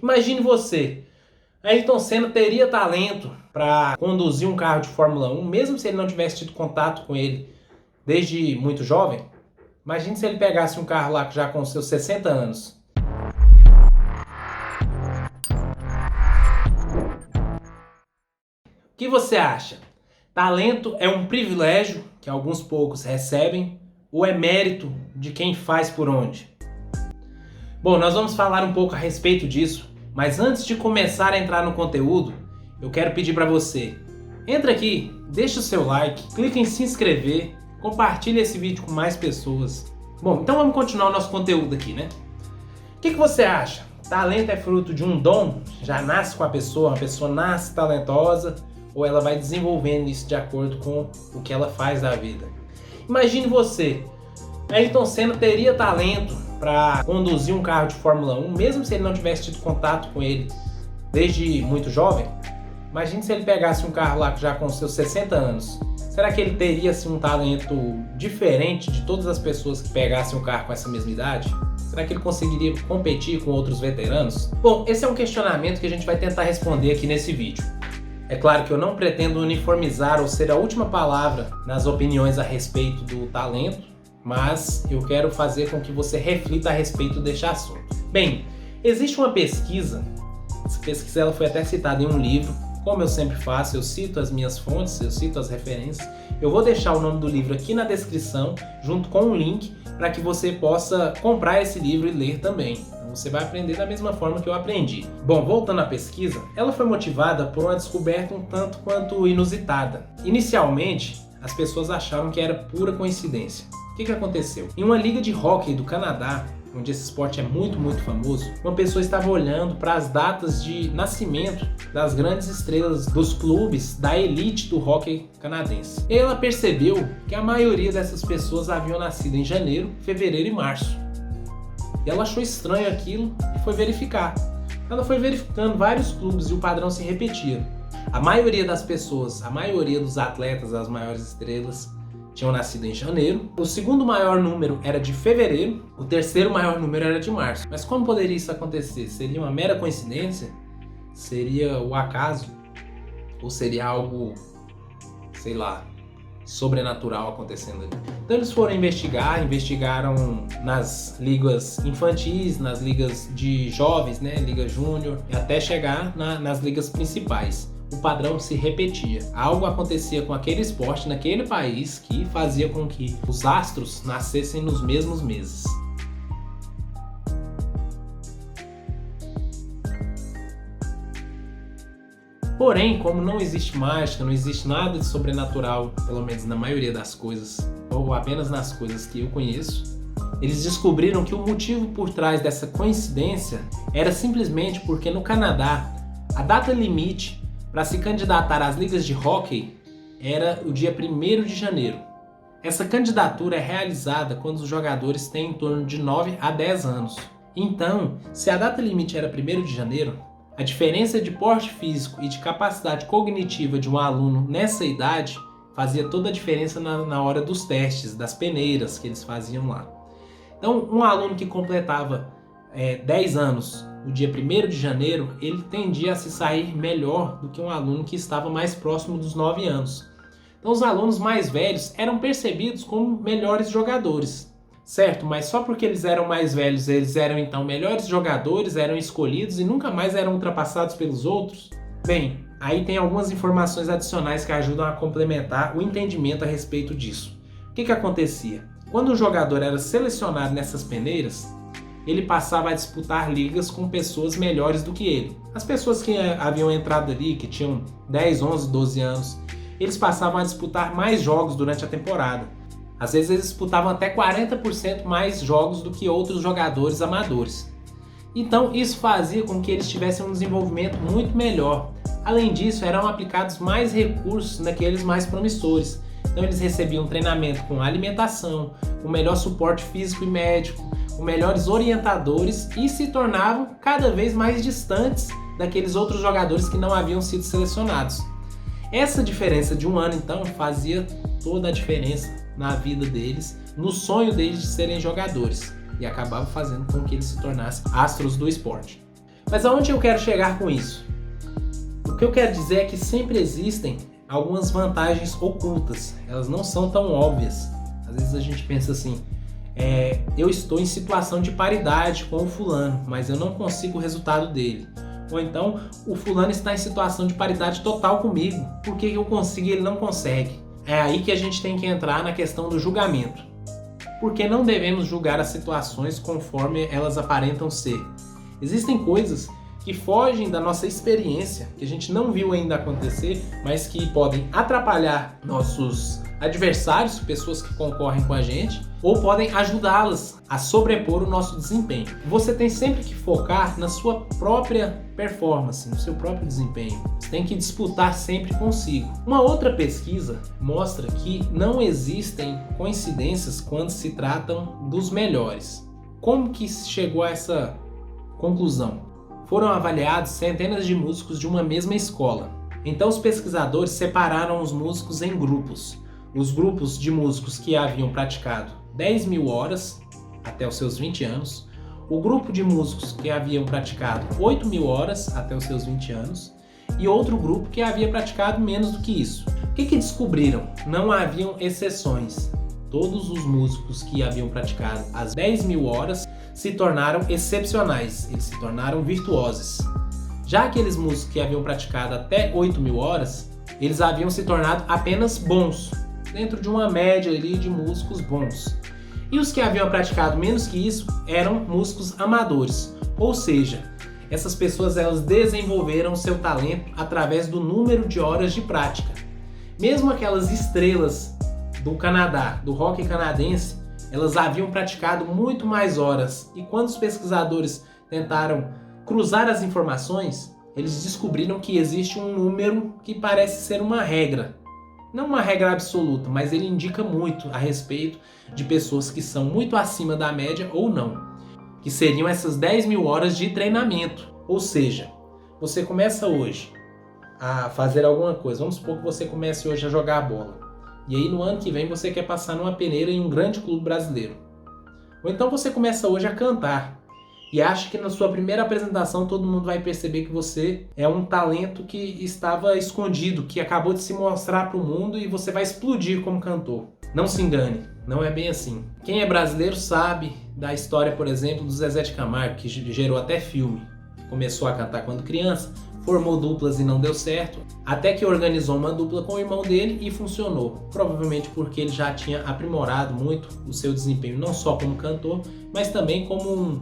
Imagine você, Ayrton Senna teria talento para conduzir um carro de Fórmula 1, mesmo se ele não tivesse tido contato com ele desde muito jovem? Imagine se ele pegasse um carro lá já com seus 60 anos. O que você acha? Talento é um privilégio que alguns poucos recebem ou é mérito de quem faz por onde? Bom, nós vamos falar um pouco a respeito disso, mas antes de começar a entrar no conteúdo, eu quero pedir para você, entra aqui, deixa o seu like, clica em se inscrever, compartilha esse vídeo com mais pessoas. Bom, então vamos continuar o nosso conteúdo aqui, né? O que você acha? Talento é fruto de um dom? Já nasce com a pessoa nasce talentosa, ou ela vai desenvolvendo isso de acordo com o que ela faz da vida? Imagine você, Ayrton Senna teria talento para conduzir um carro de Fórmula 1, mesmo se ele não tivesse tido contato com ele desde muito jovem? Imagine se ele pegasse um carro lá já com seus 60 anos. Será que ele teria assim, um talento diferente de todas as pessoas que pegassem um carro com essa mesma idade? Será que ele conseguiria competir com outros veteranos? Bom, esse é um questionamento que a gente vai tentar responder aqui nesse vídeo. É claro que eu não pretendo uniformizar ou ser a última palavra nas opiniões a respeito do talento, mas eu quero fazer com que você reflita a respeito deste assunto. Bem, existe uma pesquisa, essa pesquisa ela foi até citada em um livro. Como eu sempre faço, eu cito as minhas fontes, eu cito as referências. Eu vou deixar o nome do livro aqui na descrição, junto com um link, para que você possa comprar esse livro e ler também. Então você vai aprender da mesma forma que eu aprendi. Bom, voltando à pesquisa, ela foi motivada por uma descoberta um tanto quanto inusitada. Inicialmente, as pessoas acharam que era pura coincidência. O que aconteceu? Em uma liga de hóquei do Canadá, onde esse esporte é muito famoso, uma pessoa estava olhando para as datas de nascimento das grandes estrelas dos clubes da elite do hóquei canadense. E ela percebeu que a maioria dessas pessoas haviam nascido em janeiro, fevereiro e março. E ela achou estranho aquilo e foi verificar. Ela foi verificando vários clubes e o padrão se repetia. A maioria das pessoas, a maioria dos atletas, as maiores estrelas, tinham nascido em janeiro, o segundo maior número era de fevereiro, o terceiro maior número era de março. Mas como poderia isso acontecer? Seria uma mera coincidência? Seria o acaso? Ou seria algo, sei lá, sobrenatural acontecendo ali? Então eles foram investigaram nas ligas infantis, nas ligas de jovens, né, liga júnior, até chegar nas ligas principais. O padrão se repetia. Algo acontecia com aquele esporte naquele país que fazia com que os astros nascessem nos mesmos meses. Porém, como não existe mágica, não existe nada de sobrenatural, pelo menos na maioria das coisas, ou apenas nas coisas que eu conheço, eles descobriram que o motivo por trás dessa coincidência era simplesmente porque no Canadá, a data limite para se candidatar às ligas de hóquei era o dia 1º de janeiro. Essa candidatura é realizada quando os jogadores têm em torno de 9 a 10 anos. Então, se a data limite era 1º de janeiro, a diferença de porte físico e de capacidade cognitiva de um aluno nessa idade fazia toda a diferença na hora dos testes, das peneiras que eles faziam lá. Então, um aluno que completava 10 anos no dia 1º de janeiro, ele tendia a se sair melhor do que um aluno que estava mais próximo dos 9 anos. Então os alunos mais velhos eram percebidos como melhores jogadores, certo? Mas só porque eles eram mais velhos, eles eram então melhores jogadores, eram escolhidos e nunca mais eram ultrapassados pelos outros? Bem, aí tem algumas informações adicionais que ajudam a complementar o entendimento a respeito disso. O que acontecia? Quando um jogador era selecionado nessas peneiras, ele passava a disputar ligas com pessoas melhores do que ele. As pessoas que haviam entrado ali, que tinham 10, 11, 12 anos, eles passavam a disputar mais jogos durante a temporada. Às vezes eles disputavam até 40% mais jogos do que outros jogadores amadores. Então isso fazia com que eles tivessem um desenvolvimento muito melhor. Além disso, eram aplicados mais recursos naqueles mais promissores. Então eles recebiam treinamento com alimentação, com melhor suporte físico e médico, com melhores orientadores e se tornavam cada vez mais distantes daqueles outros jogadores que não haviam sido selecionados. Essa diferença de um ano, então, fazia toda a diferença na vida deles, no sonho deles de serem jogadores, e acabava fazendo com que eles se tornassem astros do esporte. Mas aonde eu quero chegar com isso? O que eu quero dizer é que sempre existem algumas vantagens ocultas, elas não são tão óbvias. Às vezes a gente pensa assim, eu estou em situação de paridade com o fulano, mas eu não consigo o resultado dele. Ou então, o fulano está em situação de paridade total comigo, por que eu consigo e ele não consegue? É aí que a gente tem que entrar na questão do julgamento. Porque não devemos julgar as situações conforme elas aparentam ser. Existem coisas que fogem da nossa experiência, que a gente não viu ainda acontecer, mas que podem atrapalhar nossos adversários, pessoas que concorrem com a gente, ou podem ajudá-las a sobrepor o nosso desempenho. Você tem sempre que focar na sua própria performance, no seu próprio desempenho. Você tem que disputar sempre consigo. Uma outra pesquisa mostra que não existem coincidências quando se tratam dos melhores. Como que se chegou a essa conclusão? Foram avaliados centenas de músicos de uma mesma escola. Então os pesquisadores separaram os músicos em grupos. Os grupos de músicos que haviam praticado 10.000 horas até os seus 20 anos, o grupo de músicos que haviam praticado 8.000 horas até os seus 20 anos e outro grupo que havia praticado menos do que isso. O que descobriram? Não haviam exceções. Todos os músicos que haviam praticado as 10.000 horas se tornaram excepcionais, eles se tornaram virtuosos. Já aqueles músicos que haviam praticado até 8.000 horas, eles haviam se tornado apenas bons, dentro de uma média ali de músicos bons. E os que haviam praticado menos que isso eram músicos amadores, ou seja, essas pessoas elas desenvolveram seu talento através do número de horas de prática. Mesmo aquelas estrelas do Canadá, do rock canadense, elas haviam praticado muito mais horas, e quando os pesquisadores tentaram cruzar as informações, eles descobriram que existe um número que parece ser uma regra. Não uma regra absoluta, mas ele indica muito a respeito de pessoas que são muito acima da média ou não, que seriam essas 10.000 horas de treinamento. Ou seja, você começa hoje a fazer alguma coisa, vamos supor que você comece hoje a jogar bola, e aí no ano que vem você quer passar numa peneira em um grande clube brasileiro. Ou então você começa hoje a cantar e acha que na sua primeira apresentação todo mundo vai perceber que você é um talento que estava escondido, que acabou de se mostrar para o mundo e você vai explodir como cantor. Não se engane, não é bem assim. Quem é brasileiro sabe da história, por exemplo, do Zezé de Camargo, que gerou até filme. Começou a cantar quando criança, formou duplas e não deu certo, até que organizou uma dupla com o irmão dele e funcionou. Provavelmente porque ele já tinha aprimorado muito o seu desempenho, não só como cantor, mas também como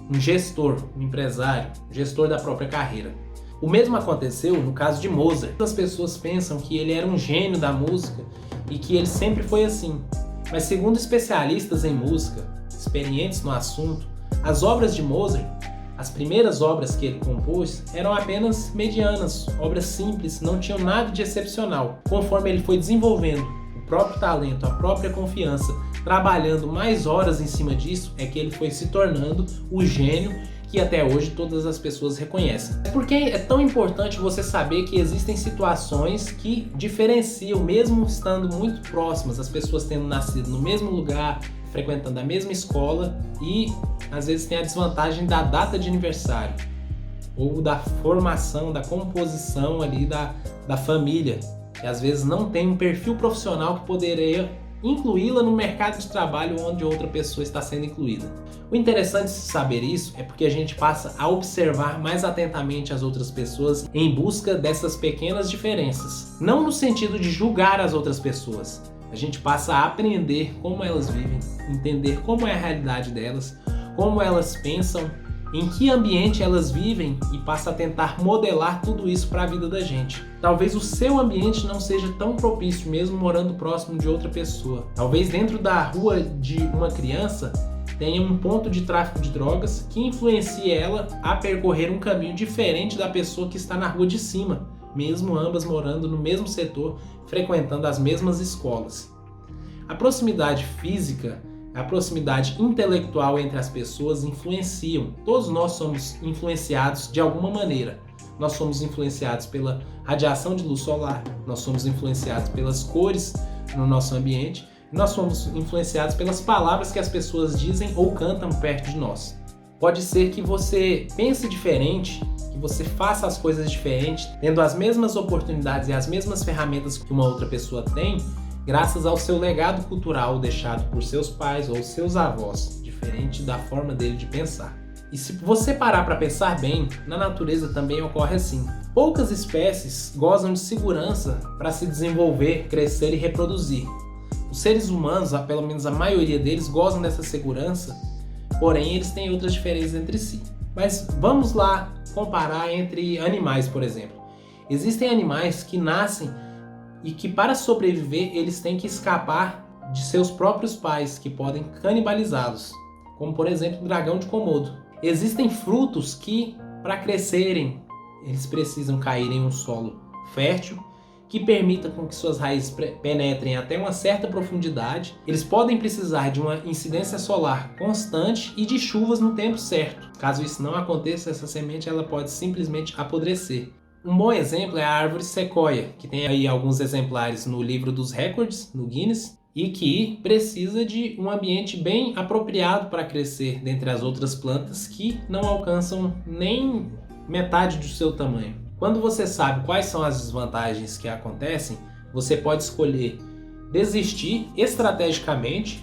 um gestor, um empresário, gestor da própria carreira. O mesmo aconteceu no caso de Mozart. As pessoas pensam que ele era um gênio da música e que ele sempre foi assim. Mas segundo especialistas em música, experientes no assunto, as obras de Mozart, as primeiras obras que ele compôs, eram apenas medianas, obras simples, não tinham nada de excepcional. Conforme ele foi desenvolvendo o próprio talento, a própria confiança, trabalhando mais horas em cima disso, é que ele foi se tornando o gênio que até hoje todas as pessoas reconhecem. Por que é tão importante você saber que existem situações que diferenciam, mesmo estando muito próximas, as pessoas tendo nascido no mesmo lugar, frequentando a mesma escola, e às vezes tem a desvantagem da data de aniversário ou da formação, da composição ali da família, que às vezes não tem um perfil profissional que poderia incluí-la no mercado de trabalho onde outra pessoa está sendo incluída. O interessante de saber isso é porque a gente passa a observar mais atentamente as outras pessoas em busca dessas pequenas diferenças. Não no sentido de julgar as outras pessoas. A gente passa a aprender como elas vivem, entender como é a realidade delas, como elas pensam, em que ambiente elas vivem e passa a tentar modelar tudo isso para a vida da gente. Talvez o seu ambiente não seja tão propício mesmo morando próximo de outra pessoa. Talvez dentro da rua de uma criança tenha um ponto de tráfico de drogas que influencie ela a percorrer um caminho diferente da pessoa que está na rua de cima, mesmo ambas morando no mesmo setor, frequentando as mesmas escolas. A proximidade física, a proximidade intelectual entre as pessoas influenciam. Todos nós somos influenciados de alguma maneira. Nós somos influenciados pela radiação de luz solar, nós somos influenciados pelas cores no nosso ambiente, nós somos influenciados pelas palavras que as pessoas dizem ou cantam perto de nós. Pode ser que você pense diferente, que você faça as coisas diferentes, tendo as mesmas oportunidades e as mesmas ferramentas que uma outra pessoa tem, graças ao seu legado cultural deixado por seus pais ou seus avós, diferente da forma dele de pensar. E se você parar para pensar bem, na natureza também ocorre assim. Poucas espécies gozam de segurança para se desenvolver, crescer e reproduzir. Os seres humanos, pelo menos a maioria deles, gozam dessa segurança, porém eles têm outras diferenças entre si. Mas vamos lá comparar entre animais, por exemplo. Existem animais que nascem e que, para sobreviver, eles têm que escapar de seus próprios pais, que podem canibalizá-los, como por exemplo o dragão de Komodo. Existem frutos que, para crescerem, eles precisam cair em um solo fértil, que permita com que suas raízes penetrem até uma certa profundidade. Eles podem precisar de uma incidência solar constante e de chuvas no tempo certo. Caso isso não aconteça, essa semente ela pode simplesmente apodrecer. Um bom exemplo é a árvore sequoia, que tem aí alguns exemplares no livro dos recordes, no Guinness, e que precisa de um ambiente bem apropriado para crescer dentre as outras plantas que não alcançam nem metade do seu tamanho. Quando você sabe quais são as desvantagens que acontecem, você pode escolher desistir estrategicamente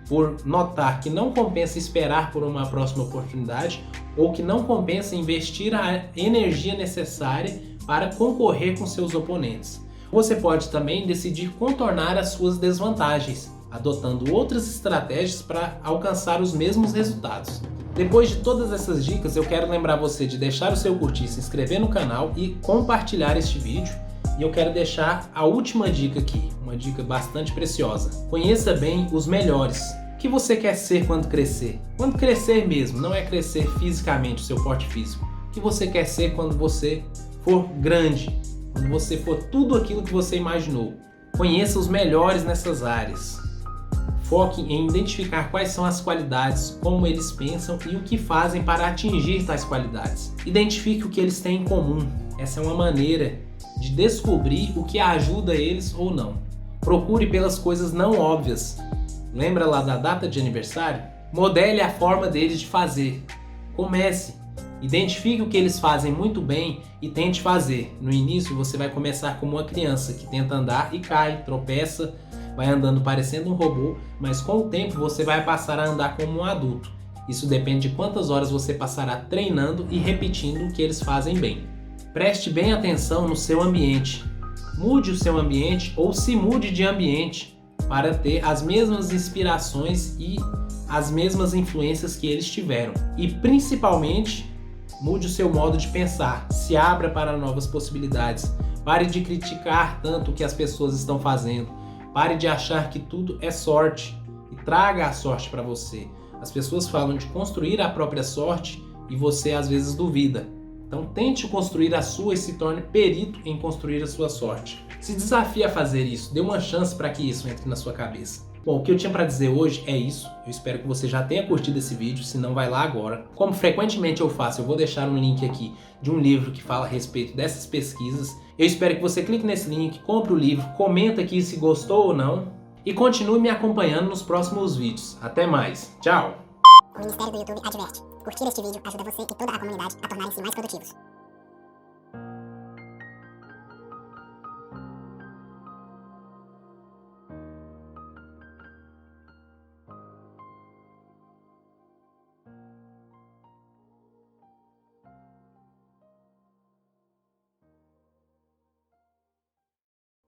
por notar que não compensa esperar por uma próxima oportunidade ou que não compensa investir a energia necessária para concorrer com seus oponentes. Você pode também decidir contornar as suas desvantagens, adotando outras estratégias para alcançar os mesmos resultados. Depois de todas essas dicas, eu quero lembrar você de deixar o seu curtir, se inscrever no canal e compartilhar este vídeo. E eu quero deixar a última dica aqui, uma dica bastante preciosa. Conheça bem os melhores. O que você quer ser quando crescer? Quando crescer mesmo, não é crescer fisicamente, o seu porte físico. O que você quer ser quando você for grande? Quando você for tudo aquilo que você imaginou. Conheça os melhores nessas áreas. Foque em identificar quais são as qualidades, como eles pensam e o que fazem para atingir tais qualidades. Identifique o que eles têm em comum. Essa é uma maneira de descobrir o que ajuda eles ou não. Procure pelas coisas não óbvias. Lembra lá da data de aniversário? Modele a forma deles de fazer. Comece. Identifique o que eles fazem muito bem e tente fazer. No início você vai começar como uma criança que tenta andar e cai, tropeça, vai andando parecendo um robô, mas com o tempo você vai passar a andar como um adulto. Isso depende de quantas horas você passará treinando e repetindo o que eles fazem bem. Preste bem atenção no seu ambiente. Mude o seu ambiente ou se mude de ambiente para ter as mesmas inspirações e as mesmas influências que eles tiveram. E principalmente, mude o seu modo de pensar, se abra para novas possibilidades. Pare de criticar tanto o que as pessoas estão fazendo. Pare de achar que tudo é sorte e traga a sorte para você. As pessoas falam de construir a própria sorte e você às vezes duvida. Então tente construir a sua e se torne perito em construir a sua sorte. Se desafie a fazer isso, dê uma chance para que isso entre na sua cabeça. Bom, o que eu tinha para dizer hoje é isso. Eu espero que você já tenha curtido esse vídeo, se não vai lá agora. Como frequentemente eu faço, eu vou deixar um link aqui de um livro que fala a respeito dessas pesquisas. Eu espero que você clique nesse link, compre o livro, comenta aqui se gostou ou não e continue me acompanhando nos próximos vídeos. Até mais. Tchau! O Ministério do YouTube adverte. Curtir este vídeo ajuda você e toda a comunidade a tornarem-se mais produtivos.